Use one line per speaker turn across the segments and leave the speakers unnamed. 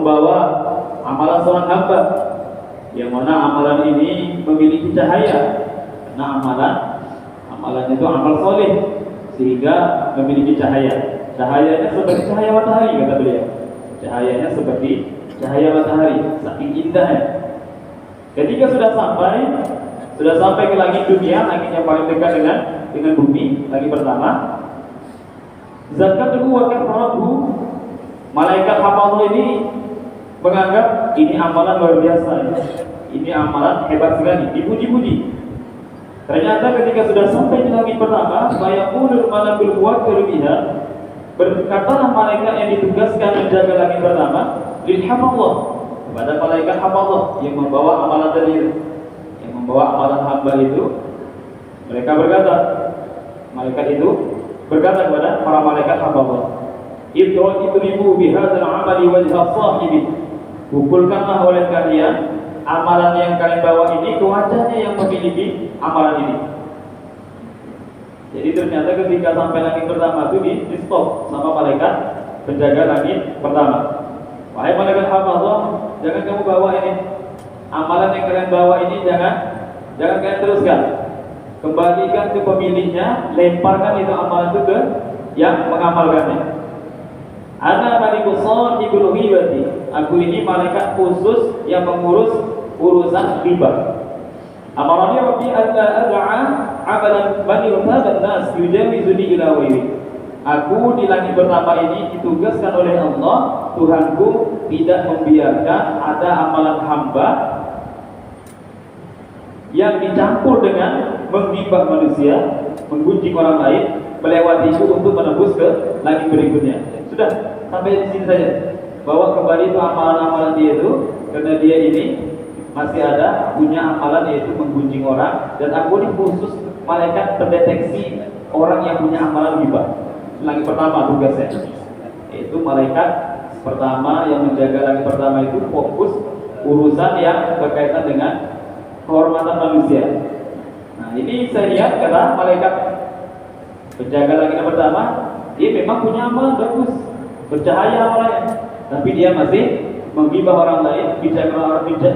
membawa amalan seorang hamba, yang mana amalan ini memiliki cahaya. Nah, amalan itu amal soleh, sehingga memiliki cahaya. Cahayanya seperti cahaya matahari, kata beliau. Cahayanya seperti cahaya matahari, saking indahnya. Ketika sudah sampai ke langit dunia, langit yang paling dekat dengan bumi, langit pertama. Zakatuhu wa kafaratuhu, malaikat hafal ini menganggap ini amalan luar biasa, ini amalan hebat sekali, dipuji-puji. Ternyata ketika sudah sampai di langit pertama, fayaqulul malakul muwakkil biha, berkatalah malaikat yang ditugaskan menjaga langit pertama, lil hafallah, kepada malaikat hafallah yang membawa amalan tadi, yang membawa amalan hamba itu. Mereka berkata, malaikat itu berkata kepada para malaikat hafallah, idribu bihadzal amali wajha sahibi, pukulkanlah oleh kalian amalan yang kalian bawa ini ke wajahnya yang memiliki amalan ini. Jadi ternyata ketika sampai langit pertama itu di stop sama malaikat penjaga langit pertama. Wahai malaikat hafazah, jangan kamu bawa ini amalan yang kalian bawa ini, jangan kalian teruskan. Kembalikan ke pemiliknya, lemparkan itu amalan itu ke yang mengamalkannya. Ana maliku sahibul ghibati, aku ini malaikat khusus yang mengurus urusan ghibah. Amarani rabbi alla ad'a amalan bani utaban nas yujawizuni ila wairi. Aku di langit pertama ini ditugaskan oleh Allah, Tuhanku tidak membiarkan ada amalan hamba yang dicampur dengan menghibah manusia, menggunjing orang lain, melewati itu untuk menembus ke langit berikutnya. Sudah, sampai di sini saja. Bawa kembali itu amalan-amalan dia itu, karena dia ini masih ada punya amalan yaitu menggunjing orang, dan aku ini khusus malaikat pendeteksi orang yang punya amalan ghibah. Langit pertama tugasnya, yaitu malaikat pertama yang menjaga langit pertama itu fokus urusan yang berkaitan dengan kehormatan manusia. Nah, ini saya lihat kata malaikat penjaga langit yang pertama, dia memang punya amalan bagus, bercahaya amalannya, tapi dia masih menghibah orang lain,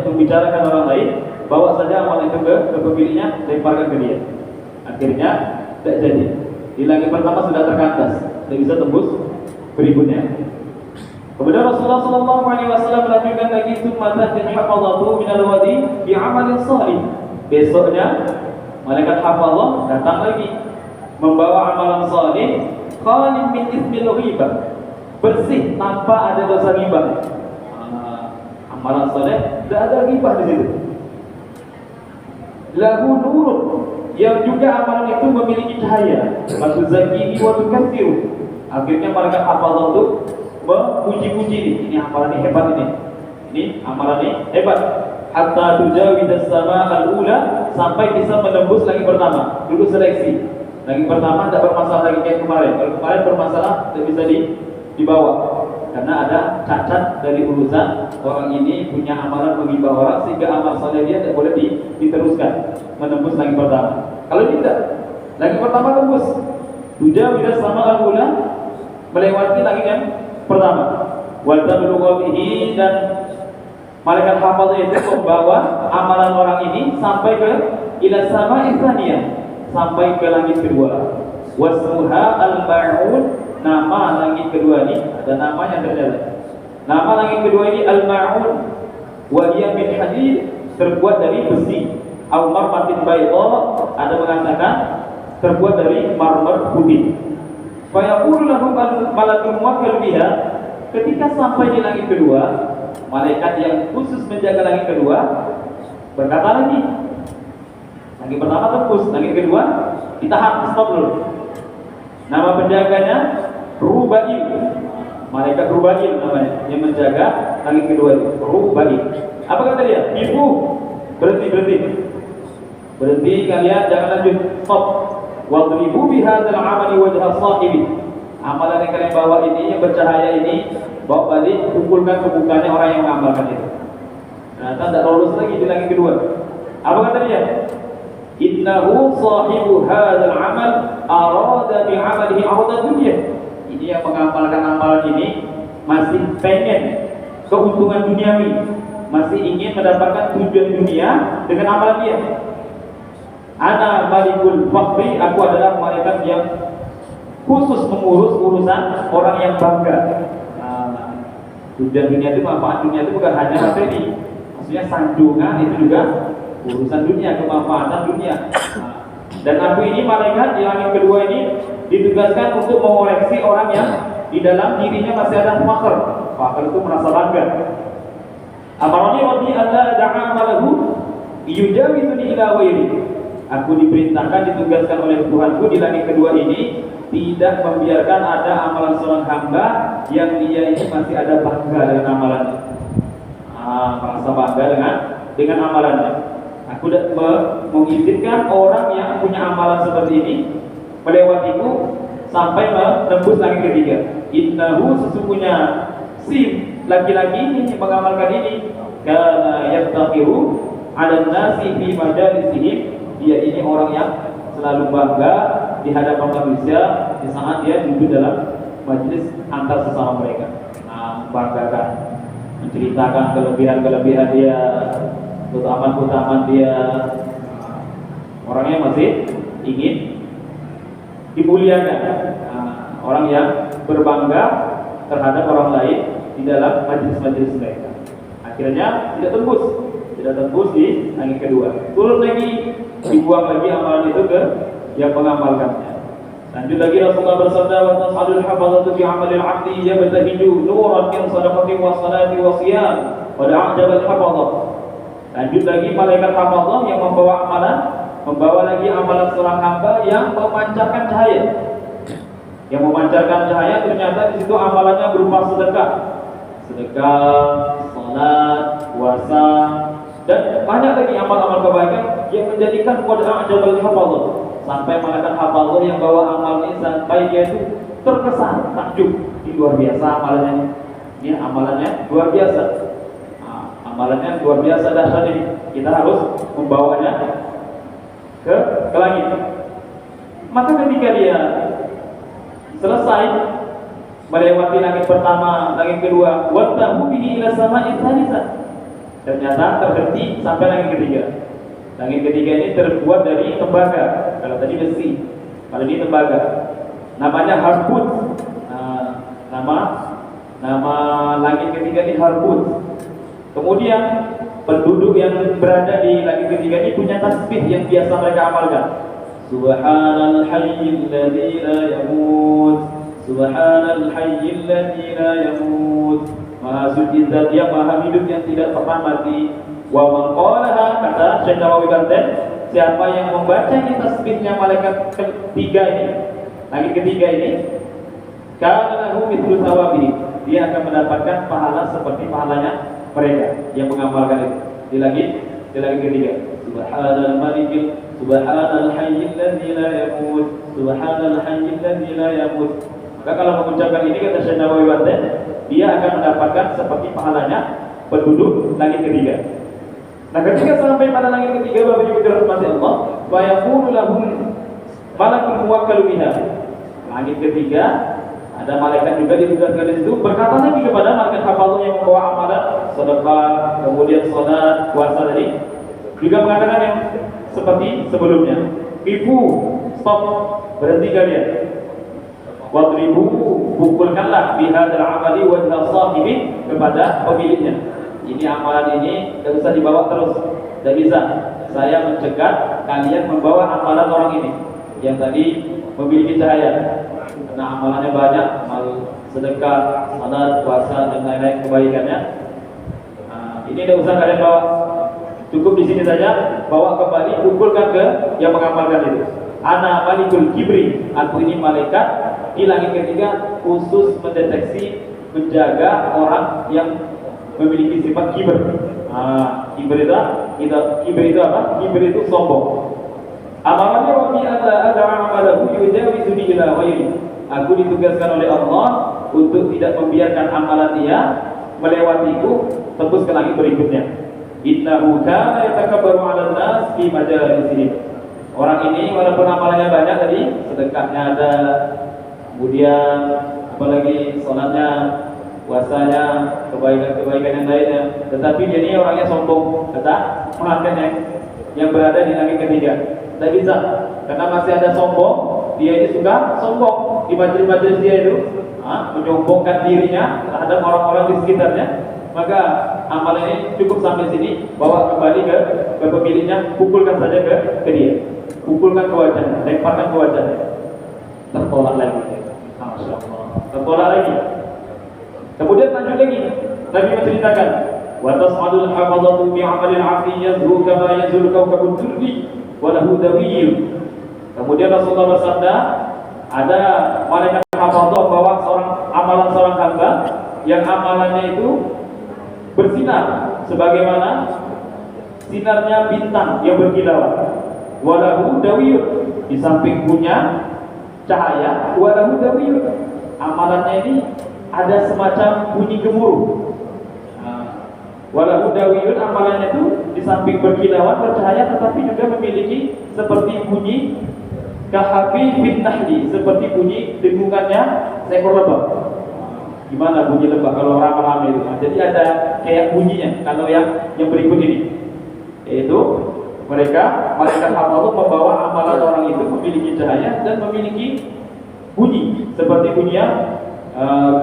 membicarakan orang lain, bawa saja amalan itu ke pemiliknya, lemparkan ke dia. Akhirnya tidak jadi. Di langit pertama sudah terkandas, tidak bisa tembus berikutnya. Kemudian Rasulullah SAW melanjutkan lagi, summa ta'ti hafazatu minal wadi bi amalin shalih. Besoknya malaikat hafazah datang lagi membawa amalan salih, khalid min ismil ghibah, bersih tanpa ada dosa ghibah. Amalan saleh tidak ada ghibah di situ. Lahu nurun, yang juga amalan itu memiliki cahaya, matuzakihi wa tukathiru. Akhirnya malaikat hafazah itu memuji-puji ini amalan ini hebat, ini amalan ini hebat. Hatta tujawiz as-sama al-ula, sampai bisa menembus langit pertama. Dulu seleksi langit pertama tidak bermasalah lagi kayak kemarin. Kalau kemarin bermasalah tidak bisa dibawa karena ada cacat dari urusan orang ini punya amalan menghibah orang, sehingga amal saleh dia tidak boleh diteruskan menembus langit pertama. Kalau tidak, langit pertama tembus, tujawiz as-sama al-ula, melewati langit yang pertama. Wa tablughu bihi, dan malaikat hafal itu membawa amalan orang ini sampai ke ila sama tsaniyah, sampai ke langit kedua. Wasmuha al-ma'un, nama langit kedua ini ada namanya ternyata. Nama langit kedua ini al-ma'un, wa hiya min hadid, terbuat dari besi. Au marmatin bayda, ada mengatakan terbuat dari marmer putih. Fa yaqulu lahum malakul muwakkal biha, ketika sampai di langit kedua, malaikat yang khusus menjaga langit kedua berkata lagi, langit pertama tembus, langit kedua ditahan, stop dulu. Nama penjaganya Rubail, malaikat Rubail namanya, yang menjaga langit kedua itu, Rubail. Apa kata dia? Ibu, berhenti kalian, jangan lanjut, stop. Wadribu bihadzal amali wajha sahibi, amalan yang kalian bawa ini yang bercahaya ini, bawa balik, pukulkan ke mukanya orang yang mengamalkan itu. Ternyata tidak lolos lagi di langit kedua. Apa kata dia? Innahu sahibu hadzal amal arada bi amalihi arada dunya. Ini yang mengamalkan amalan ini masih pengen keuntungan duniawi, masih ingin mendapatkan tujuan dunia dengan amalan dia. Ana malikul fakri, aku adalah malaikat yang khusus mengurus urusan orang yang bangga. Tujuan dunia itu, manfaat dunia itu bukan hanya materi, maksudnya sanjungan itu juga urusan dunia, kemanfaatan dunia. Dan aku ini malaikat yang kedua ini ditugaskan untuk mengoreksi orang yang di dalam dirinya masih ada fakir. Fakir itu merasa bangga. Amarani rabbi alla da'a amalahu yujawizuni ila wairi. Aku diperintahkan, ditugaskan oleh Tuhanku di langit kedua ini tidak membiarkan ada amalan seorang hamba yang dia ini masih ada bangga dengan amalannya. Merasa bangga dengan amalannya. Aku mengizinkan orang yang punya amalan seperti ini melewatiku sampai menembus langit ketiga. Innahu, sesungguhnya si laki-laki ini yang mengamalkan ini, kana yattaqiru 'ala nasi fi majalisihim, dia ini orang yang selalu bangga di hadapan manusia di saat dia duduk dalam majelis antar sesama mereka. Banggakan, menceritakan kelebihan-kelebihan dia, keutamaan-keutamaan dia. Orangnya masih ingin dimuliakan. Orang yang berbangga terhadap orang lain di dalam majelis-majelis mereka. Akhirnya tidak tembus di langit kedua. Turun lagi, dibuang lagi amalan itu ke yang mengamalkannya. Lanjut lagi Rasulullah bersabda, wa tas'alul hafazatu fi 'amalil 'abdi yabtahiju nuran min sadaqati wa salati wa shiyam wa da'ajabal hafazah. Lanjut lagi malaikat hafazah yang membawa lagi amalan seorang hamba yang memancarkan cahaya. Yang memancarkan cahaya ternyata di situ amalannya berupa sedekah, salat, puasa, dan banyak lagi amal-amal kebaikan yang menjadikan wada'ah jabal hafazah, sampai malaikat hafazah yang bawa amal ini sampai dia itu terkesan takjub. Ini luar biasa amalannya. Ini amalannya luar biasa. Amalannya luar biasa dahsyat ini. Kita harus membawanya ke langit. Maka ketika dia selesai melewati langit pertama, langit kedua, wattahu bihi ila sama'is tsalitsah, ternyata terhenti sampai langit ketiga. Langit ketiga ini terbuat dari tembaga. Kalau tadi besi, kalau ini tembaga. Namanya Harput. Nama langit ketiga ini Harput. Kemudian penduduk yang berada di langit ketiga ini punya tasbih yang biasa mereka amalkan. Subhanal hayyil ladzi la yamut, subhanal hayyil ladzi la yamut. Maha suci zat yang maha hidup yang tidak pernah mati. Wa man qalaha, kata Syekh Nawawi Banten, siapa yang membaca ini tasbihnya malaikat ketiga ini, langit ketiga ini, kana lahu mithlu thawabihi, dia akan mendapatkan pahala seperti pahalanya mereka yang mengamalkan itu di langit ketiga. Subhanal malikil, subhanal hayyil ladzi la yamut, subhanal hayyil ladzi la yamut. Maka kalau mengucapkan ini, kata Syekh Nawawi Banten, dia akan mendapatkan seperti pahalanya penduduk langit ketiga. Nah, ketika sampai pada langit ketiga, Bapak Ibu dirahmati Allah, wa yaqulu lahum malakul muwakkal biha. Langit ketiga ada malaikat juga ditugaskan di situ, berkata lagi kepada malaikat hafazah yang membawa amalan sedekah, kemudian salat, puasa tadi, juga mengatakan yang seperti sebelumnya. Ibu, stop, berhenti kalian. Wadribu, pukulkanlah bihadzal amali wajha sahibi, kepada pemiliknya. Ini amalan ini tidak usah dibawa terus, tidak bisa. Saya mencegah kalian membawa amalan orang ini yang tadi memiliki cahaya, karena amalannya banyak, amal sedekah, salat, puasa, dan lain-lain kebaikannya. Ini tidak usah kalian bawa, cukup di sini saja. Bawa kembali, kumpulkan ke yang mengamalkan itu. Ana malikul kibri, aku ini malaikat di langit ketiga, khusus mendeteksi, menjaga orang yang memiliki sifat kiber. Kiber itu apa? Kiber itu sombong. Amalannya rabbi alla ad'a amalahu yujawizuni ila ghairi. Aku ditugaskan oleh Allah untuk tidak membiarkan amalan dia melewatiku tembus ke langit berikutnya. Innahu kana yatakabbaru 'alan nas fi majalisihim. Orang ini walaupun amalannya banyak tadi, sedekahnya ada, kemudian apalagi salatnya, puasanya, kebaikan-kebaikan yang lainnya, tetapi dia ini orangnya sombong, tetap mengangkatnya yang berada di langit ketiga. Tidak bisa, karena masih ada sombong. Dia ini suka sombong di majelis-majelis dia itu, menyombongkan dirinya terhadap orang-orang di sekitarnya. Maka amalan ini cukup sampai sini, bawa kembali ke pemiliknya, pukulkan saja ke dia, pukulkan ke wajahnya, lemparkan ke wajahnya, tertolak lagi. Masya Allah, tertolak lagi. Kemudian lanjut lagi, Nabi menceritakan, wa tas'adul hafadhatu bi'amalil 'abdi yazhu kama yazul kawkabud durri wa lahu dawiyyun. Kemudian Rasulullah bersabda, ada malaikat hafadhah bawa amalan seorang hamba yang amalannya itu bersinar sebagaimana sinarnya bintang yang berkilauan. Wa lahu dawiyyun, di samping punya cahaya, wa lahu dawiyyun, amalannya ini ada semacam bunyi gemuruh. Walau dawiyun, amalannya itu di samping berkilauan bercahaya, tetapi juga memiliki seperti bunyi kahafi bin nahli, seperti bunyi dengungannya seekor lebah. Gimana bunyi lebah kalau orang rame itu? Jadi ada kayak bunyinya. Kalau yang berikut ini, yaitu mereka malaikat hafal membawa amalan orang itu memiliki cahaya dan memiliki bunyi seperti bunyi yang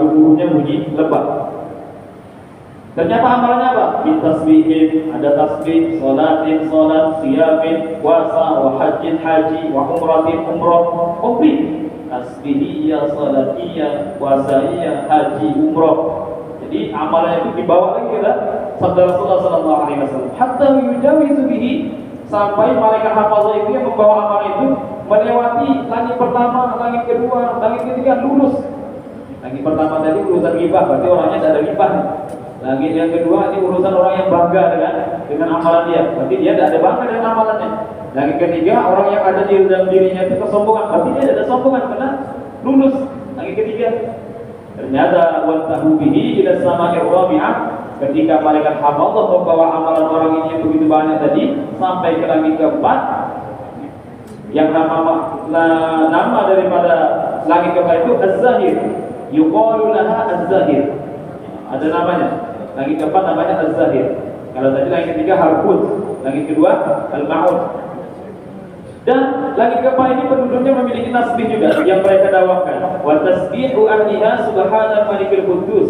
gemuruhnya bunyi lebah. Ternyata amalannya apa? Bitasbihin, ada tasbih, sholatin, sholat, siyamin, puasa, wa hajjin, haji, wa umratin, umrah, komplit. Tasbihiyah, sholatiyah, puasa'iyah, haji, umrah. Jadi amalannya itu dibawa lagi kita sabda Rasulullah sallallahu alaihi wasallam. Hatta yujawizu bihi, sampai malaikat hafazah itu yang membawa amalan itu melewati langit pertama, langit kedua, langit ketiga, lulus. Langit pertama tadi urusan ghibah, berarti orangnya tidak ada ghibah. Langit yang kedua ini urusan orang yang bangga dengan amalan dia, berarti dia tidak ada bangga dengan amalannya. Langit ketiga orang yang ada di dalam dirinya itu kesombongan, berarti dia tidak ada sombongan karena lulus langit ketiga. Ternyata wantahu bihi ila sama'ir rabi'ah, ketika malaikat hafazah membawa amalan orang ini yang begitu banyak tadi sampai ke langit keempat, yang nama daripada langit keempat itu Az-Zahir, yuqalu laha Az-Zahir, ada namanya. Langit keempat namanya Az-Zahir. Kalau tadi langit ketiga Harput, langit kedua Al-Ma'ud. Dan langit keempat ini penduduknya memiliki tasbih juga yang mereka dakwakan. Wa tasbihu ahliha subhanal malikil quddus,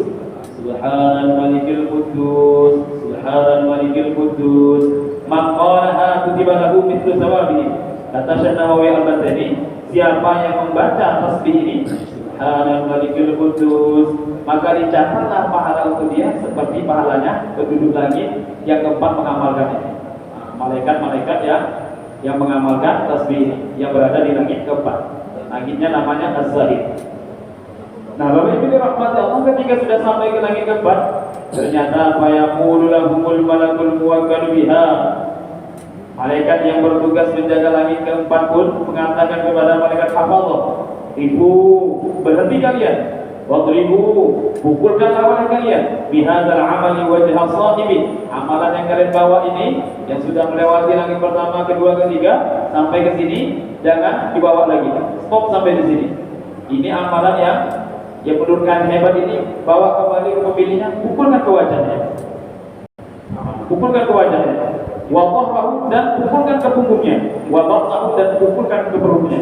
subhanal malikil quddus, subhanal malikil quddus. Man qalaha kutiba lahu mithlu thawabihi. Kata Syekh Nawawi Al-Bantani, siapa yang membaca tasbih ini subhanal malikil quddus, maka dicatatlah pahala untuk dia seperti pahalanya penduduk langit yang keempat mengamalkan ini. Malaikat-malaikat yang mengamalkan tasbih ini yang berada di langit keempat. Langitnya namanya Az-Zahir. Nah, Bapak Ibu dirahmati Allah, ketika sudah sampai ke langit keempat, ternyata fayaqulu lahumul malakul muwakkalu biha, malaikat yang bertugas menjaga langit keempat pun mengatakan kepada malaikat hafazah, "Ibu, berhenti kalian. Wadribu, pukulkan lawan kalian. Bihadzal amali wajha sahibi." Amalan yang kalian bawa ini yang sudah melewati langit pertama, kedua, ketiga sampai ke sini, jangan dibawa lagi. Stop sampai di sini. Ini amalan yang menurunkan hebat ini, bawa kembali ke pemiliknya, pukulkan ke wajahnya. Pukulkan ke wajahnya. Wa dhahrahu, dan pukulkan ke punggungnya. Wa batnahu, dan pukulkan ke perutnya.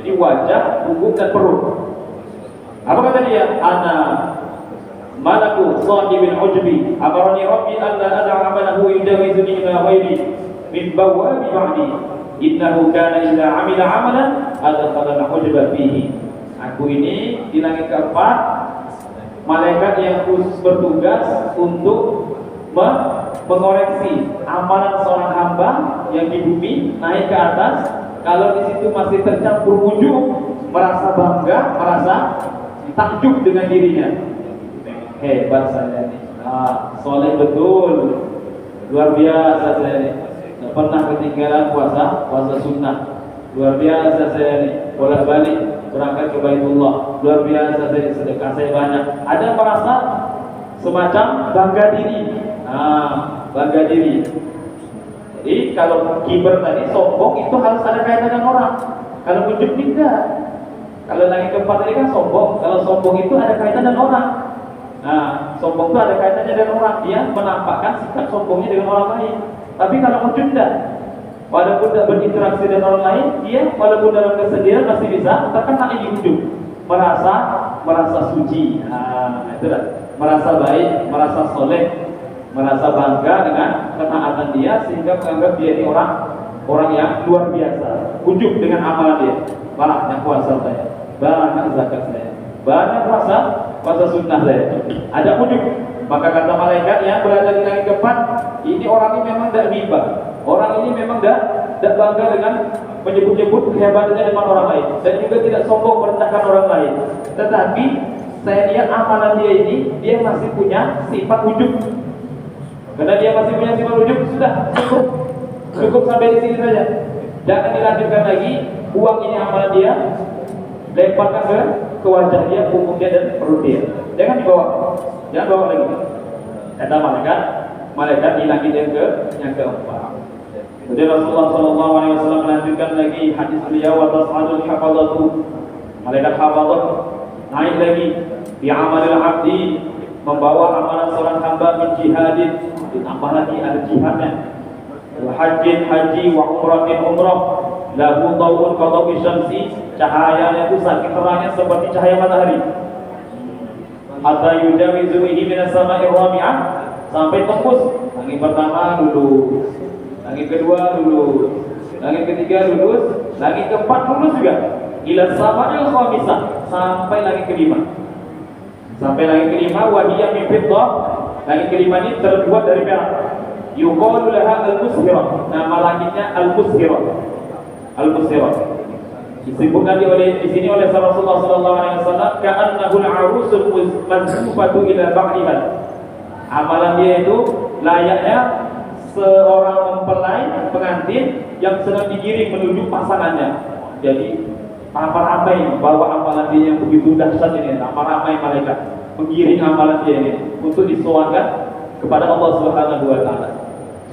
Jadi wajah, punggung dan perut. Apa kata dia? Ana malaku sahibil ujbi, amarani rabbi an la ad'a amalahu yudawizuni ila ghairi min bawabi ba'di, innahu kana idza 'amila 'amalan adkhala al-ujba fihi. Aku ini di langit keempat, malaikat yang khusus bertugas untuk mengoreksi amalan seorang hamba yang di bumi naik ke atas. Kalau di situ masih tercampur ujub, merasa bangga, merasa takjub dengan dirinya. Hebat saya ini, soleh betul, luar biasa saya ini. Tidak pernah ketinggalan puasa sunnah. Luar biasa saya ini, bolak-balik berangkat ke Baitullah. Luar biasa saya, sedekah saya banyak. Ada merasa semacam bangga diri. Bangga diri. Jadi kalau kiber tadi, sombong itu harus ada kaitan dengan orang. Kalau ujub tidak. Kalau langit keempat tadi kan sombong. Kalau sombong itu ada kaitan dengan orang. Nah, sombong itu ada kaitannya dengan orang, dia menampakkan sikap sombongnya dengan orang lain. Tapi kalau ujub tidak, walaupun tidak berinteraksi dengan orang lain, dia walaupun dalam kesedihan masih bisa terkena ini ujub, merasa suci. Nah, itu dah. Merasa baik, merasa soleh, merasa bangga dengan ketaatan dia sehingga menganggap dia ini orang yang luar biasa. Ujub dengan amalan dia, banyak puasa saya, banyak zakat saya, banyak puasa sunnah saya. Ada ujub, maka kata malaikat yang berada di langit keempat, ini orang ini memang tidak riba, orang ini memang tidak bangga dengan menyebut-nyebut kehebatannya depan orang lain, dan juga tidak sombong merendahkan orang lain. Tetapi saya lihat amalan dia ini, dia masih punya sifat ujub. Karena dia masih punya sifat ujub, sudah cukup sampai di sini saja. Jangan dilanjutkan lagi. Uang ini amalan dia, lemparkan ke wajah dia, punggung dia dan perut dia. Jangan bawa lagi. Kata malaikat di langit yang keempat. Kemudian Rasulullah SAW melanjutkan lagi hadis beliau, wa tas'adul hafadhatu, malaikat hafadhah naik lagi di amalil abdi, membawa amalan seorang hamba min jihadin, ditambah lagi ada jihadnya, wa hajjin haji, wa umratin umrah, lahu tawun qadawi syamsi, cahayanya itu saking terangnya seperti cahaya matahari, hatta yujawizu bihi minas sama'i rabi'ah, sampai tembus langit pertama lulus, langit kedua lulus, langit ketiga lulus, langit keempat lulus juga, ila sama'il khamisah, sampai langit kelima. Sampai langit kelima, wahiyah min fiddah, langit kelima ini terbuat dari perak. Yuqalu laha al-mushirah, nama langitnya al-mushirah. Al-mushirah disebutkan di sini oleh Rasulullah SAW, ka'annahu al-arusul mansufatu ila ba'liha. Amalan dia itu layaknya seorang mempelai pengantin yang sedang digiring menuju pasangannya. Jadi ramai-ramai bawa amalan dia yang begitu dahsyat ini, ramai-ramai malaikat menggiring amalan dia ini untuk disoalkan kepada Allah Subhanahu wa taala.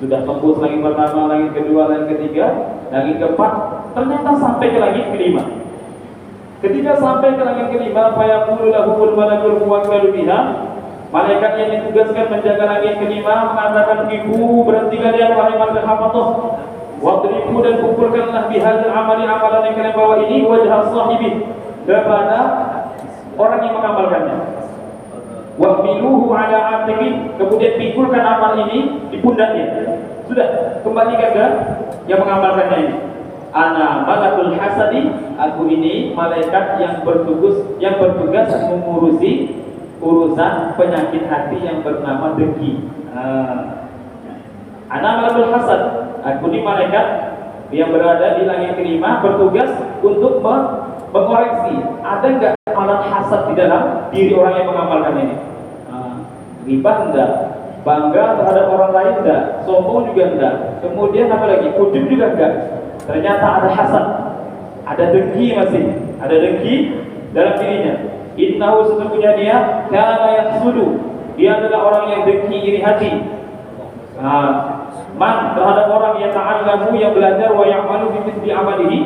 Sudah tembus langit pertama, langit kedua, langit ketiga, langit keempat, ternyata sampai ke langit kelima. Ketika sampai ke langit kelima, fa yaqulu lahumul malakul muwakkalu biha, malaikat yang ditugaskan menjaga langit kelima mengatakan, ibu berhenti kalian wahai malaikat hafadhah, wadribu dan pukulkanlah bihadzal amali, amalan yang kalian bawa ini, wajah sahibi, kepada orang yang mengamalkannya. Wahmiluhu ala atiqi, kemudian pikulkan amal ini di pundaknya. Sudah, kembalikan ke yang mengamalkannya ini. Ana malakul hasadi, aku ini malaikat yang bertugas mengurusi urusan penyakit hati yang bernama dengki. Ana malakul hasad, aku ini malaikat yang berada di langit kelima, bertugas untuk mengoreksi ada enggak amalan hasad di dalam diri orang yang mengamalkan ini. Ribah enggak, bangga terhadap orang lain enggak, sombong juga enggak, kemudian apa lagi, ujub juga enggak. Ternyata ada hasad, ada dengki, masih ada dengki dalam dirinya. Innahu, sesungguhnya dia kana yahsudu, dia adalah orang yang dengki, iri hati. Man, terhadap orang yang ta'allamu, yang belajar, wa ya'malu bi mithli amalihi,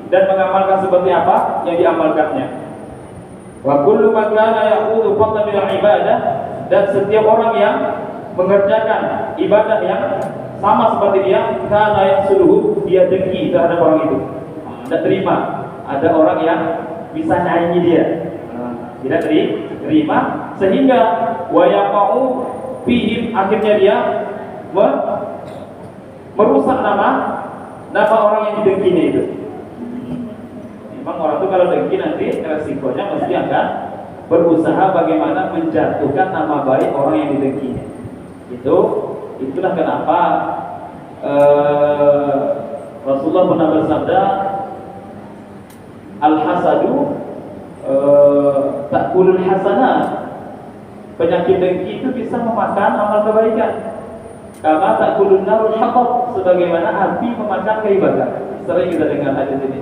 dan mengamalkan seperti apa yang diamalkannya. Wa kullu man kana ya'khudhu fadlan min al-ibadah, dan setiap orang yang mengerjakan ibadah yang sama seperti dia, kana yahsuduhu, dia dengki terhadap orang itu. Tidak terima ada orang yang bisa nyaingi dia, tidak terima, sehingga wa yaqa'u fihim, akhirnya dia merusak nama orang yang didengkinya itu. Memang orang itu kalau dengki nanti resikonya mesti akan berusaha bagaimana menjatuhkan nama baik orang yang didengkinya. Itulah kenapa Rasulullah pernah bersabda, al-hasadu ta'kulul hasanah, penyakit dengki itu bisa memakan amal kebaikan. Kama ta'kulun narul hatab, sebagaimana api memakan keibadah. Sering kita dengar hadis ini.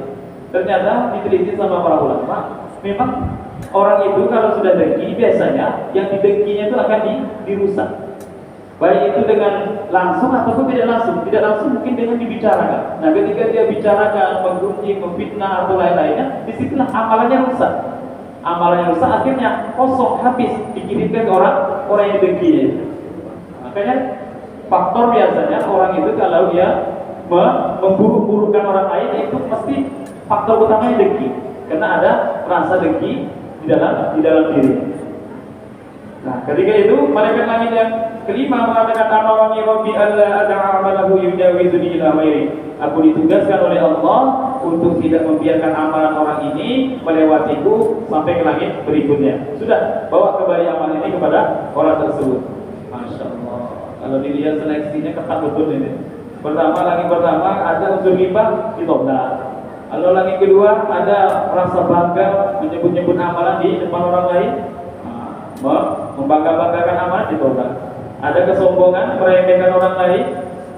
Ternyata diteliti sama para ulama, memang orang itu kalau sudah dengki, biasanya yang didengkinya itu akan dirusak. Baik itu dengan langsung ataupun tidak langsung. Tidak langsung mungkin dengan dibicarakan. Nah, ketika dia bicarakan, menggunjing, memfitnah atau lain-lainnya, disitulah amalannya rusak. amalannya rusak, akhirnya kosong, habis, dikirimkan ke orang yang dengki. Makanya faktor biasanya orang itu kalau dia memburuk-burukkan orang lain itu mesti faktor utamanya dengki, karena ada rasa dengki di dalam diri. Nah, ketika itu malaikat langit yang kelima mengatakan, amarani rabbi alla ad'a amalahu yujawizuni ila ghairi. Aku ditugaskan oleh Allah untuk tidak membiarkan amalan orang ini melewatiku sampai ke langit berikutnya. Sudah, bawa kembali amalan ini kepada orang tersebut. Masya Allah. Kalau dilihat seleksinya ketat betul ini. Pertama, langit pertama ada unsur ghibah, ditolak. Lalu langit kedua ada rasa bangga menyebut-nyebut amalan di depan orang lain, membangga-banggakan amalan, ditolak. Ada kesombongan, meremehkan orang lain,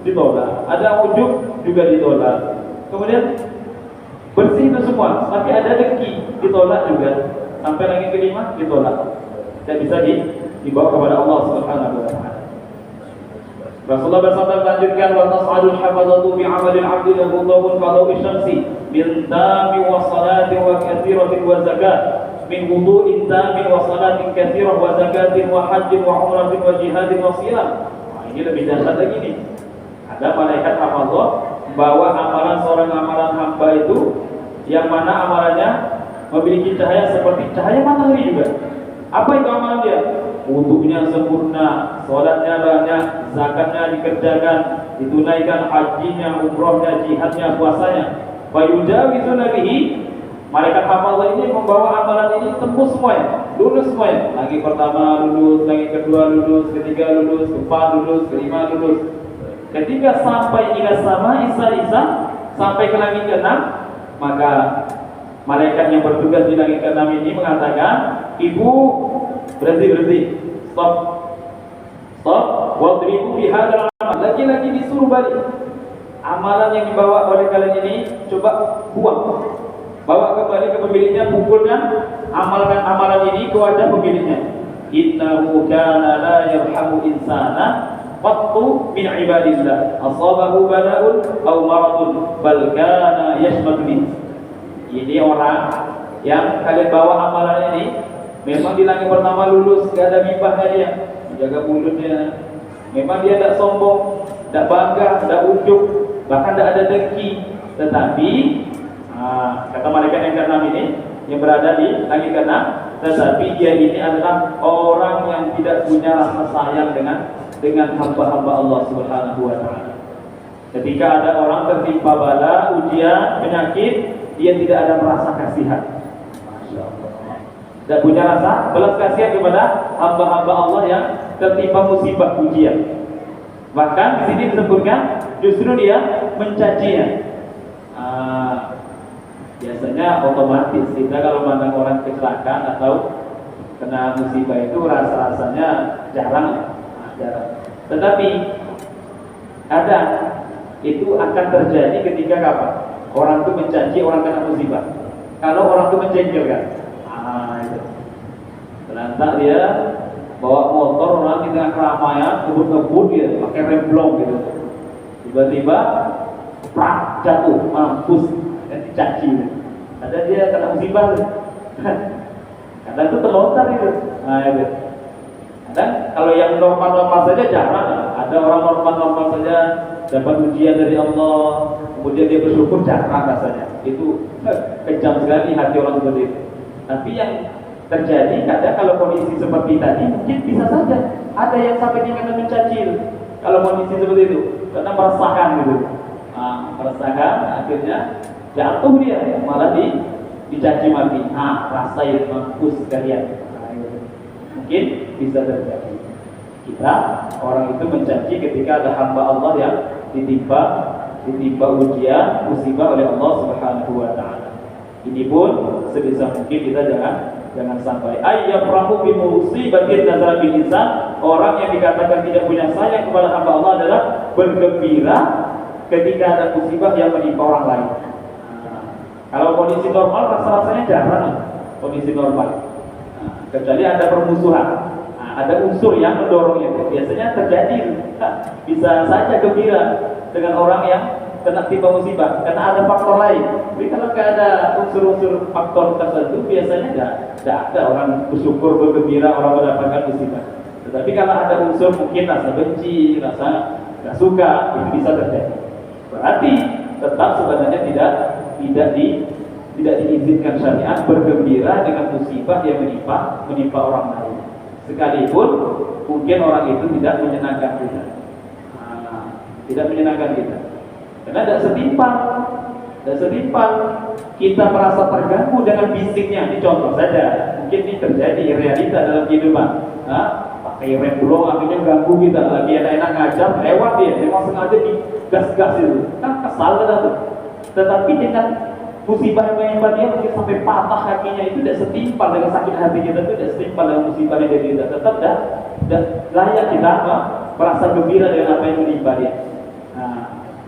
ditolak. Ada ujub, juga ditolak. Kemudian bersih itu semua, tapi ada dengki, ditolak juga. Sampai langit kelima, ditolak. Tidak bisa dibawa kepada Allah Subhanahu wa Ta'ala. Rasulullah bersabda melanjutkan, wa tas'adul hafazatu bi 'amalil 'abdi lahu dhawun ka dhawi syamsi min tami wa salatin wa katsiratin wa zakat min wudu'in tamin wa salatin katsirah wa zakatin wa hajjin wa umratin wa jihadin wa siyam. Nah, ini lebih dahsyat lagi nih. Ada malaikat hafazah bawa amalan seorang amalan hamba itu yang mana amalannya memiliki cahaya seperti cahaya matahari juga. Apa itu amalan dia? Wudunya sempurna, sholatnya banyak, zakatnya dikerjakan, ditunaikan, hajinya, umrohnya, jihadnya, puasanya. Wa yujawizu nabihi, malaikat hafazah ini membawa amalan ini tembus semuanya, lulus semuanya. Lagi pertama lulus, lagi kedua lulus, ketiga lulus, keempat lulus, kelima lulus. Ketika sampai ila sama Isa sampai ke langit ke-6, maka malaikat yang bertugas di langit ke-6 ini mengatakan, ibu berhenti, stop, wadribu fi hadzal amal. Lagi-lagi disuruh balik. Amalan yang dibawa oleh kalian ini coba buang. Bawa kembali ke pemiliknya, pukulkan amalan ini ke wajah pemiliknya. Innahu kana la yarhamu insana qattu min ibadillah asabahu bala'un aw maradun bal kana yashmatu bih. Ini orang yang kalian bawa amalan ini memang di langit pertama lulus, gak ada gibahnya dia, jaga mulutnya. Memang dia tidak sombong, tidak bangga, tidak ujub, bahkan tidak ada dengki. Tetapi kata malaikat yang ke-6 ini yang berada di langit ke-6, tetapi dia ini adalah orang yang tidak punya rasa sayang dengan hamba-hamba Allah Subhanahu wa Ta'ala. Ketika ada orang tertimpa bala, ujian, penyakit, dia tidak ada merasa kasihan. Masya Allah. Tidak punya rasa belas kasihan kepada hamba-hamba Allah yang tertimpa musibah ujian. Bahkan di sini disebutkan justru dia mencacinya. Biasanya otomatis kita kalau memandang orang kecelakaan atau kena musibah itu rasa-rasanya jarang. Tetapi ada itu akan terjadi ketika kapan? Orang itu mencaci orang kena musibah. Kalau orang itu menjengkelkan, itu. Ternyata dia bawa motor orang di tengah keramaian, ngebut dia pakai rem blong gitu. Tiba-tiba, prak, jatuh, mampus dan dicaci. Ada dia kena musibah. Kadang itu terlontar itu. Itu. Kadang kalau yang normal-normal saja jarang. Ada orang normal-normal saja dapat ujian dari Allah, kemudian dia bersyukur, jarang rasanya. Itu kejam sekali hati orang seperti itu. Tapi yang terjadi kadang kalau kondisi seperti tadi mungkin bisa saja ada yang sampai tingkatan mencaci. Kalau kondisi seperti itu, karena meresahkan gitu. Meresahkan, akhirnya jatuh dia, malah dicaci maki. Rasain mampus sekalian. Mungkin bisa terjadi. Kita orang itu mencaci ketika ada hamba Allah yang ditimpa ujian, musibah oleh Allah Subhanahu wa Ta'ala. Ini pun sebisa mungkin kita jangan sampai ayyafrahu bi musibatin nazara bil insan. Orang yang dikatakan tidak punya sayang kepada hamba Allah adalah bergembira ketika ada musibah yang menimpa orang lain. Kalau kondisi normal rasa-rasanya jarang kondisi normal. Kecuali ada permusuhan. Ada unsur yang mendorongnya. Biasanya terjadi, bisa saja gembira dengan orang yang kena timpa musibah, karena ada faktor lain. Tapi kalau nggak ada unsur-unsur faktor tertentu, biasanya nggak ada orang bersyukur, bergembira, orang mendapatkan musibah. Tetapi kalau ada unsur mungkin rasa benci, rasa nggak suka, itu bisa terjadi. Berarti tetap sebenarnya tidak diizinkan syariat bergembira dengan musibah yang menimpa orang lain. Sekalipun mungkin orang itu tidak menyenangkan kita. Tidak menyenangkan kita. Karena tidak setimpal kita merasa terganggu dengan bisiknya. Ini contoh saja, mungkin ini terjadi realita dalam kehidupan. Pakai rem bulog akhirnya ganggu kita, lagi enak ngajar lewat dia, memang sengaja digas-gas itu, kan kesal kita tuh. Tetapi dengan musibah yang menimpa dia mungkin sampai patah kakinya, itu tidak setimpal dengan sakit hati kita, itu tidak setimpal dengan musibah yang dia kita. Tetap dan layak kita merasa gembira dengan apa yang menimpa dia.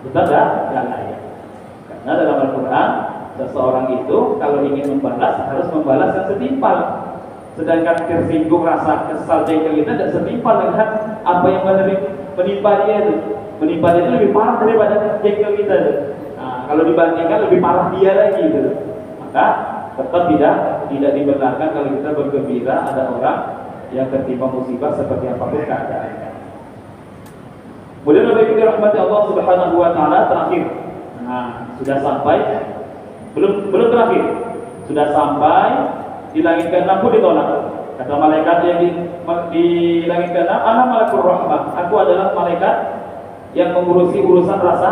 Tetap tidak layak. Karena dalam Al-Quran, seseorang itu kalau ingin membalas harus membalas yang setimpal. Sedangkan tersinggung, rasa kesal, jengkel kita tidak setimpal dengan apa yang menimpa dia itu. Menimpa dia itu lebih parah daripada jengkel kita itu. Kalau dibandingkan lebih parah dia lagi gitu. Maka tetap tidak dibenarkan kalau kita bergembira ada orang yang tertimpa musibah seperti apapun keadaannya. Kemudian Bapak Ibu rahmati Allah Subhanahu wa taala, terakhir. Sudah sampai belum terakhir. Sudah sampai di langit ke-6 pun ditolak. Kata malaikat yang di langit ke-6, "Ana malakur rahmah." Aku adalah malaikat yang mengurusi urusan rasa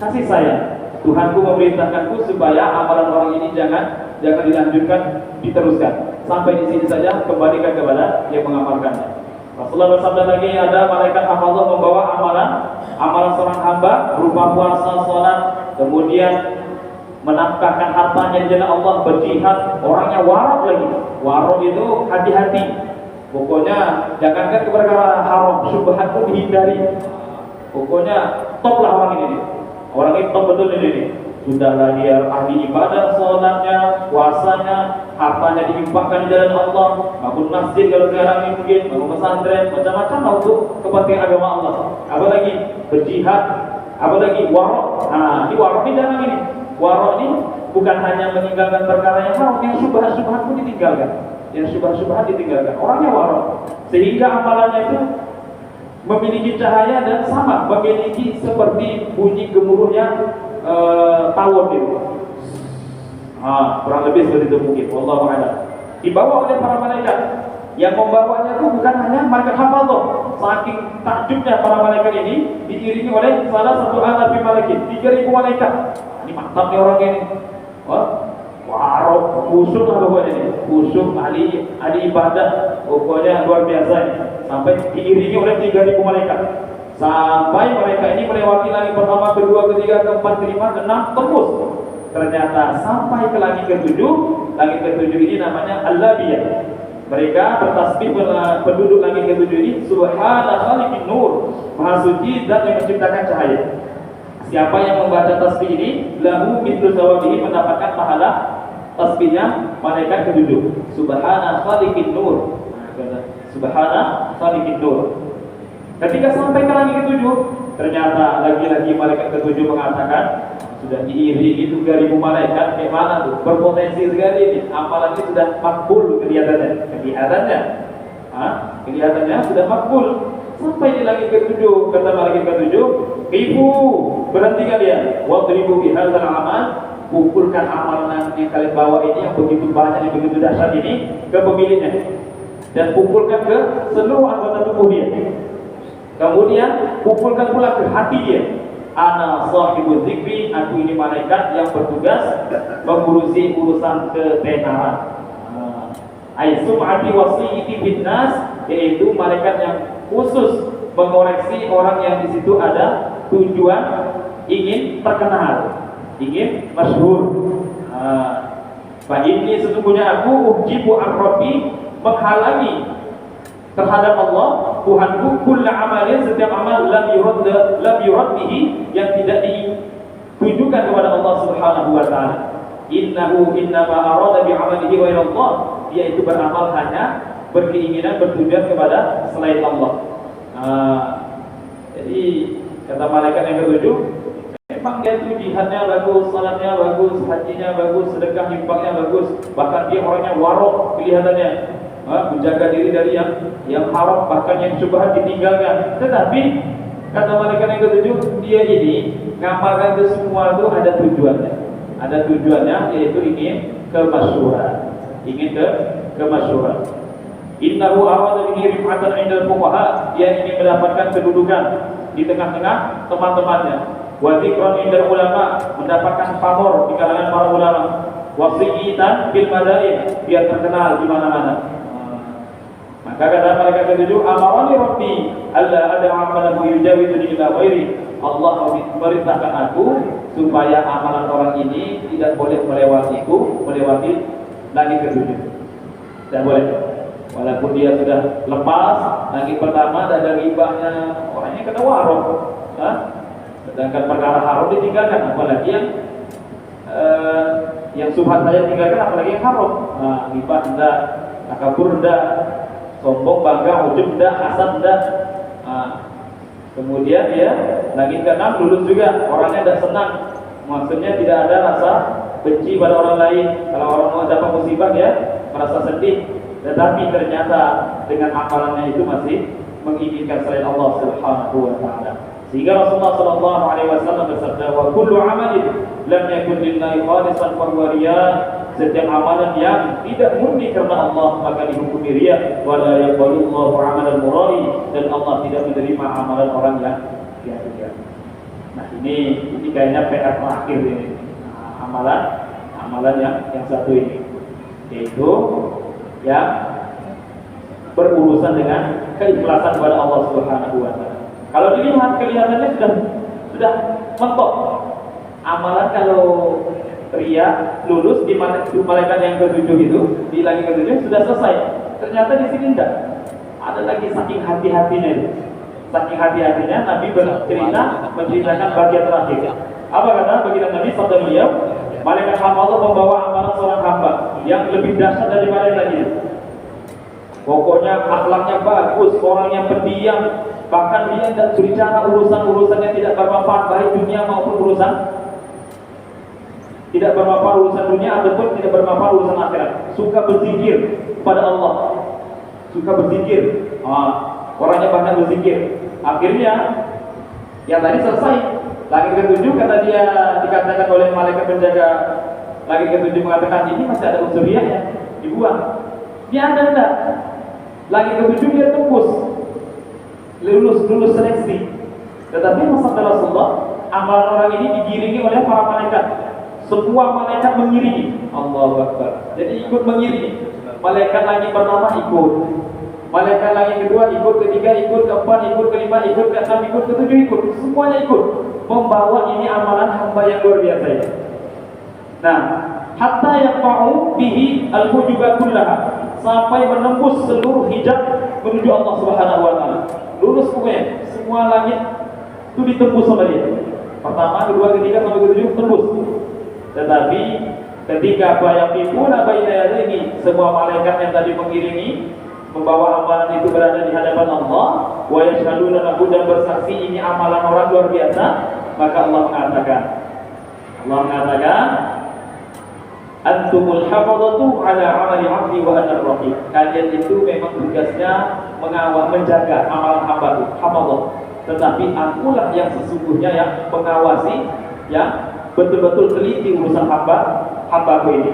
kasih sayang. Tuhanku memerintahkanku supaya amalan orang ini jangan dilanjutkan, diteruskan. Sampai di sini saja, kembalikan kepada yang mengamalkannya. Rasulullah bersabda lagi, ada malaikat hafazah membawa amalan seorang hamba berupa puasa, salat, kemudian menafkahkan hartanya di jalan Allah, berjihad, orangnya warok lagi. Warok itu hati-hati. Pokoknya jangankan keperkara haram, syubhat pun dihindari. Pokoknya top lah orang ini. Orang ini top betul ini. Sudahlah dia ahli ibadah, salatnya, puasanya, hartanya diinfakkan di jalan Allah, bangun masjid kalau sekarang ini mungkin, bangun pesantren, macam-macam lah untuk kepentingan agama Allah. Apalagi berjihad, apalagi warok. Ini warok ini dalam ini. Warok ini bukan hanya meninggalkan perkara yang haram, yang syubhat-syubhat pun ditinggalkan. Yang syubhat-syubhat ditinggalkan. Orangnya warok. Sehingga amalannya itu memiliki cahaya dan sama, memiliki seperti bunyi gemuruhnya tawon itu. Kurang lebih seperti itu mungkin. Wallahu a'lam. Dibawa oleh para malaikat. Yang membawanya itu bukan hanya malaikat hafazah. Saking takjubnya para malaikat ini diiringi oleh salah satu alaf malaikat, 3.000 malaikat. Ini mantap nih orang ini. Warok, khusyuk lah pokoknya ini. Khusyuk, ahli ibadah, pokoknya luar biasa ini. Sampai diiringi oleh 3.000 malaikat. Sampai mereka ini melewati langit pertama, kedua, ketiga, keempat, kelima, keenam, tembus. Ternyata sampai ke langit ke-7. Langit ke-7 ini namanya Al-Labiyah. Mereka bertasbih penduduk langit ke-7 ini, Subhana khaliqin nur, Maha suci zat yang menciptakan cahaya. Siapa yang membaca tasbih ini, lahu mithlu thawabihi, mendapatkan pahala tasbihnya malaikat ke-7. Subhana khaliqin nur. Subhana khaliqin nur. Ketika sampai ke langit ke-7, ternyata lagi-lagi malaikat ke-7 mengatakan, sudah diiringi 3.000 malaikat, kayak mana tuh? Berpotensi sekali ini. Amalannya sudah makbul kelihatannya. Kelihatannya sudah makbul. Sampai di langit ke-7, kata malaikat ke-7, "Ibu, berhenti kalian. Wadribu bihadzal amal." Pukulkan amalan yang kalian bawa ini yang begitu banyak, yang begitu dahsyat ini ke pemiliknya. Dan pukulkan ke seluruh anggota tubuh dia. Kemudian pukulkan pula ke hati dia. Ana sahibul dzikri, aku ini malaikat yang bertugas mengurusi urusan ketenaran. Ai sum'ati wasiyati binnas, yaitu malaikat yang khusus mengoreksi orang yang di situ ada tujuan ingin terkenal, ingin masyhur. Fa ini sesungguhnya aku ujibu ar-rabbi, menghalangi terhadap Allah Tuhanku kullu amalin, setiap amal lam yurad bihi, yang tidak ditujukan kepada Allah Subhanahu wa taala. Innahu innama arada bi amalihi ghairu Allah, dia itu beramal hanya berkeinginan bertujuan kepada selain Allah. Jadi kata malaikat yang ke-7, memang dia itu jihadnya bagus, salatnya bagus, hajinya bagus, sedekah infaknya bagus, bahkan dia orangnya warok kelihatannya, menjaga diri dari yang haram, bahkan yang syubhat ditinggalkan. Tetapi kata malaikat yang ketujuh, dia ini ngamalkan itu semua itu ada tujuannya. Ada tujuannya, yaitu ingin kemasyhuran, ingin kemasyhuran. Innahu arada bihi rif'atan 'inda al-fuqaha, dia ingin mendapatkan kedudukan di tengah-tengah teman-temannya. Wa dzikran 'inda ulama, mendapatkan pamor di kalangan para ulama. Wa sayyidan bil madain, biar terkenal di mana-mana. Maka kata malaikat ketujuh, amarani rabbi alla ada amalan yujawizuni ila ghairi. Allah memerintahkan aku supaya amalan orang ini tidak boleh melewati langit ketujuh. Tidak boleh. Walaupun dia sudah lepas langit pertama, ada ribahnya, orangnya kena warok. Sedangkan perkara haram ditinggalkan, apalagi yang subhat saja tinggalkan, apalagi yang haram. Ribah enggak, takabur enggak, sombong, bangga, ujub enggak, hasad enggak. Kemudian ya, langit ke-6 lulus juga, orangnya tidak senang. Maksudnya tidak ada rasa benci pada orang lain. Kalau orang mau dapat musibah ya merasa sedih, tetapi ternyata dengan amalannya itu masih menginginkan selain Allah Subhanahu wa taala. Sehingga Rasulullah sallallahu alaihi wasallam bersabda, "Wa kullu 'amalin lam yakun lillahi khalisan fa huwa riya." Setiap amalan yang tidak murni karena Allah maka dihukumi riya. Wa la yaqbalu Allahu 'amalan murai, dan Allah tidak menerima amalan orang yang ria-ria. Nah, ini kayaknya PR terakhir ini. Amalan yang satu ini, yaitu yang berurusan dengan keikhlasan kepada Allah Subhanahu wa taala. Kalau dilihat kelihatannya sudah mentok. Amalan kalau ria lulus di malaikat yang ketujuh itu, di langit ketujuh sudah selesai. Ternyata di sini tidak. Ada lagi, saking hati-hatinya itu. Saking hati-hatinya Nabi menceritakan bagian terakhir. Apa kata baginda Nabi sabda beliau? Malaikat hamba Allah membawa amalan seorang hamba yang lebih dahsyat daripada yang tadi. Pokoknya akhlaknya bagus, orangnya pendiam, bahkan dia tidak berbicara urusan-urusan yang tidak bermanfaat baik dunia maupun urusan tidak bermanfaat urusan dunia ataupun tidak bermanfaat urusan akhirat. Suka berzikir kepada Allah, suka berzikir. Orangnya banyak berzikir. Akhirnya yang tadi selesai. Langit ketujuh kata dia, dikatakan oleh malaikat penjaga langit ketujuh mengatakan ini masih ada unsur riaknya, dibuang. Dia ada enggak? Langit ketujuh dia tembus, lulus seleksi. Tetapi sabda Rasulullah, amalan orang ini digiringi oleh para malaikat. Semua malaikat mengiringi. Allahu Akbar. Jadi ikut mengiringi. Malaikat langit pertama ikut, malaikat langit kedua ikut, ketiga ikut, keempat ikut, kelima ikut, keenam ikut, ketujuh ikut. Semuanya ikut, membawa ini amalan hamba yang luar biasa ya. Nah, hatta yaqa'u bihi al-hujuba kullaha, sampai menembus seluruh hijab menuju Allah Subhanahu wa taala. Lulus pokoknya, semua langit itu ditembus sama dia. Pertama, kedua, ketiga sampai ketujuh tembus. Tetapi ketika bayaqifuna baina yadayhi, semua malaikat yang tadi mengiringi membawa amalan itu berada di hadapan Allah, wa yashhaduna lahu, dan bersaksi ini amalan orang luar biasa, maka Allah mengatakan antumul hafadhatu ala amali 'abdi wa ana ar-raqib. Kalian itu memang tugasnya mengawal, menjaga amalan hamba itu, hafadhah. Tetapi akulah yang sesungguhnya yang mengawasi, yang betul-betul teliti urusan hamba-hambaku ini.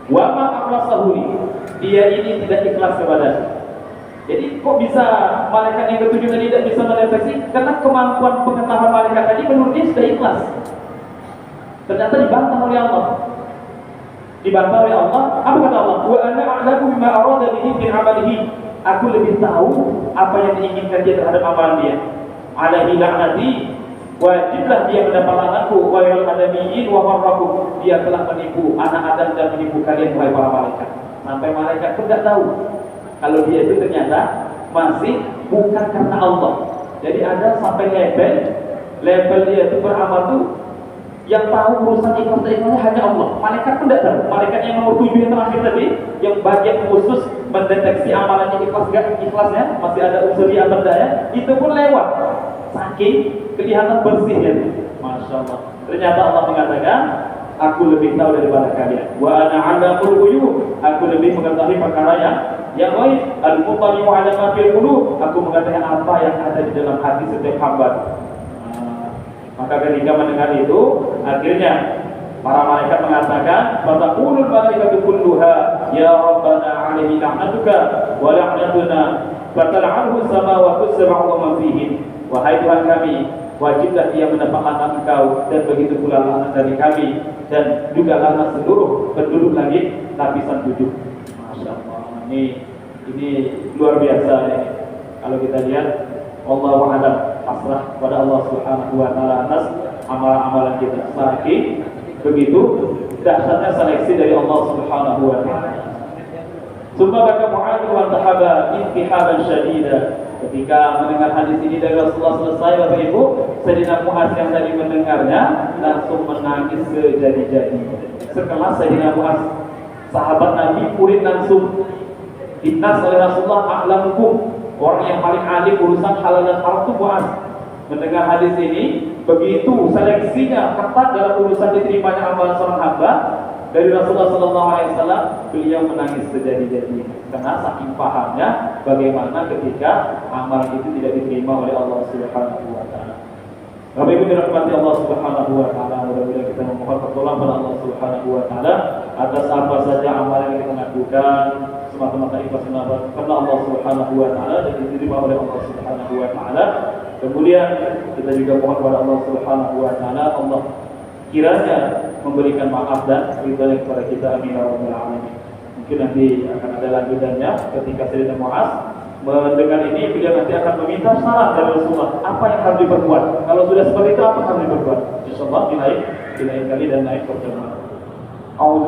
Wa ma akhlasahu, dia ini tidak ikhlas kepada. Jadi kok bisa malaikat yang ketujuh tadi tidak bisa mendeteksi? Karena kemampuan pengetahuan malaikat tadi menurut dia sudah ikhlas. Ternyata dibantah oleh Allah. Dibantah oleh Allah. Apa kata Allah? Wa ana a'lamu bima arada bihi min 'amalihi. Aku lebih tahu apa yang diinginkan dia terhadap amalan dia. Alaihi la'nati, wajiblah dia mendapat laknatku, wa yal adamiyyin wa marrakum. Dia telah menipu anak Adam dan menipu kalian wahai para malaikat. Sampai malaikat pun tidak tahu kalau dia itu ternyata masih bukan karena Allah. Jadi ada sampai level dia itu beramal tuh yang tahu urusan ikhlas-ikhlasnya hanya Allah. Malaikat pun tidak tahu. Malaikat yang nomor 7 yang terakhir tadi, yang bagian khusus mendeteksi amalannya ikhlas gak ikhlasnya, masih ada unsur riya atau tidak ya, itu pun lewat. Saking kelihatan bersihnya. Masya Allah. Ternyata Allah mengatakan, aku lebih tahu daripada kalian. Wa ana 'alamul ghuyub, aku lebih mengetahui perkara yang gaib. Al-muttali'u 'ala ma fil qulub, aku mengetahui apa yang ada di dalam hati setiap hamba. Maka ketika mendengar itu, akhirnya para malaikat mengatakan, "Fataqulul malaikatu kulluha ya rabbana 'alaihi la'natuka wa la'natuna fatal'anhu samawati sab'u wa man fihin." Wahai Tuhan kami, wajiblah dia mendapat laknat Engkau, dan begitu pula laknat dari kami, dan juga laknat seluruh penduduk langit lapisan 7. Masya Allah, ini luar biasa ya. Kalau kita lihat, wallahu a'lam, pasrah pada Allah Subhanahu wa taala atas amalan-amalan kita. Saking begitu dahsyatnya seleksi dari Allah Subhanahu wa taala. Summa baka Mu'adz wa tahaba intihaban syadida. Ketika mendengar hadis ini dari Rasulullah selesai, Bapak Ibu, Sayyidina Mu'adz yang tadi mendengarnya langsung menangis sejadi-jadi. Sekelas Sayyidina Mu'adz, sahabat Nabi, murid langsung dinas oleh Rasulullah, a'lamukum, orang yang paling alim urusan halal dan haram itu Mu'adz. Mendengar hadis ini, begitu seleksinya ketat dalam urusan diterimanya amalan seorang hamba dari Rasulullah SAW, beliau menangis sejadi-jadi karena saking pahamnya bagaimana ketika amalan itu tidak diterima oleh Allah Subhanahu wa taala. Bapak Ibu dirahmati Allah Subhanahu wa taala, mudah-mudahan kita memohon pertolongan pada Allah Subhanahu wa taala atas apa saja amalan yang kita lakukan semata-mata ikhlas karena Allah Subhanahu wa taala dan diterima oleh Allah Subhanahu wa taala. Kemudian kita juga mohon kepada Allah Subhanahu wa taala, Allah kiranya memberikan maaf dan ridha kepada kita, amin ya rabbal alamin. Mungkin nanti akan ada lanjutannya ketika Sayyidina Mu'adz mendengar ini, beliau nanti akan meminta saran dari Rasulullah apa yang harus diperbuat. Kalau sudah seperti itu, apa yang harus diperbuat? Insyaallah di lain kali dan lain pertemuan.